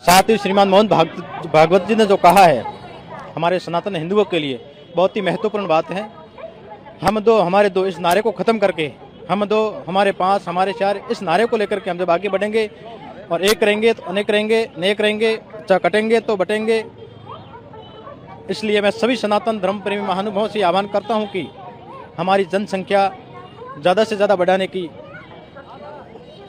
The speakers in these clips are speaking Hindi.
साथ ही श्रीमान मोहन भागवत जी ने जो कहा है हमारे सनातन हिंदुओं के लिए बहुत ही महत्वपूर्ण बात है। हम दो हमारे दो इस नारे को ख़त्म करके हम दो हमारे पांच हमारे चार इस नारे को लेकर के हम जब आगे बढ़ेंगे और एक रहेंगे तो अनेक रहेंगे, नेक रहेंगे, कटेंगे तो बटेंगे। इसलिए मैं सभी सनातन धर्म प्रेमी महानुभावों से आह्वान करता हूं कि हमारी जनसंख्या ज़्यादा से ज़्यादा बढ़ाने की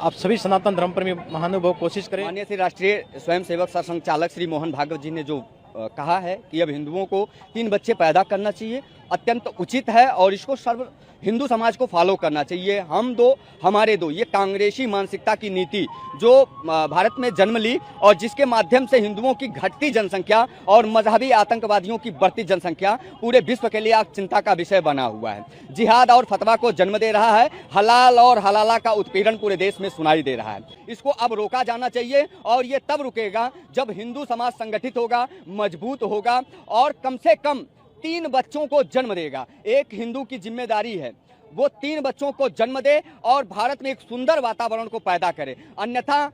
आप सभी सनातन धर्म प्रेमी महानुभाव कोशिश करें। माननीय श्री राष्ट्रीय स्वयंसेवक संचालक श्री मोहन भागवत जी ने जो कहा है कि अब हिंदुओं को 3 बच्चे पैदा करना चाहिए, अत्यंत उचित है और इसको सर्व हिंदू समाज को फॉलो करना चाहिए। हम दो हमारे दो, ये कांग्रेसी मानसिकता की नीति जो भारत में जन्म ली और जिसके माध्यम से हिंदुओं की घटती जनसंख्या और मजहबी आतंकवादियों की बढ़ती जनसंख्या पूरे विश्व के लिए चिंता का विषय बना हुआ है। जिहाद और फतवा को जन्म दे रहा है, हलाल और हलाला का उत्पीड़न पूरे देश में सुनाई दे रहा है। इसको अब रोका जाना चाहिए और ये तब रुकेगा जब हिंदू समाज संगठित होगा, मजबूत होगा और कम से कम 3 बच्चों को जन्म देगा। एक हिंदू की जिम्मेदारी है वो 3 बच्चों को जन्म दे और भारत में एक सुंदर वातावरण को पैदा करे। अन्यथा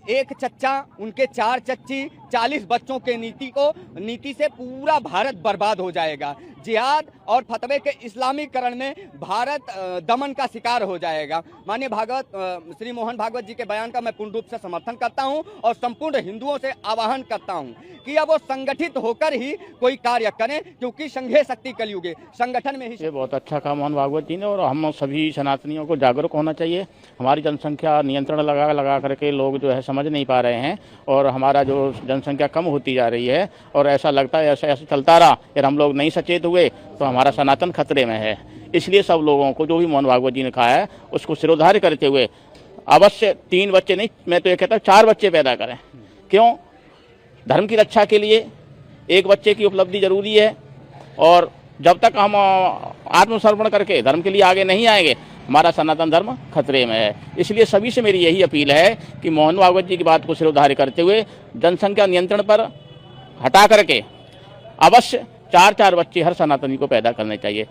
एक चच्चा, उनके 4 चच्ची, 40 बच्चों के नीति से पूरा भारत बर्बाद हो जाएगा। जिहाद और फतवे के इस्लामीकरण में भारत दमन का शिकार हो जाएगा। माननीय श्री मोहन भागवत जी के बयान का मैं पूर्ण रूप से समर्थन करता हूं और संपूर्ण हिंदुओं से आह्वान करता हूं कि अब वो संगठित होकर ही कोई कार्य करें, क्योंकि संघे शक्ति कलयुगे, संगठन में ही। ये बहुत अच्छा काम मोहन भागवत जी ने, और हम सभी सनातनियों को जागरूक होना चाहिए। हमारी जनसंख्या नियंत्रण लगा करके लोग जो है समझ नहीं पा रहे हैं और हमारा जो जनसंख्या कम होती जा रही है और ऐसा लगता है ऐसा चलता रहा और हम लोग नहीं सचेत हुए तो हमारा सनातन खतरे में है। इसलिए सब लोगों को जो भी मोहन भागवत जी ने कहा है उसको सिरोधार्य करते हुए अवश्य 3 बच्चे नहीं, मैं तो ये कहता हूँ 4 बच्चे पैदा करें। क्यों? धर्म की रक्षा के लिए 1 बच्चे की उपलब्धि जरूरी है और जब तक हम आत्मसमर्पण करके धर्म के लिए आगे नहीं आएंगे हमारा सनातन धर्म खतरे में है। इसलिए सभी से मेरी यही अपील है कि मोहन भागवत जी की बात को सिरोधार्य करते हुए जनसंख्या नियंत्रण पर हटा करके अवश्य 4-4 बच्चे हर सनातनी को पैदा करने चाहिए।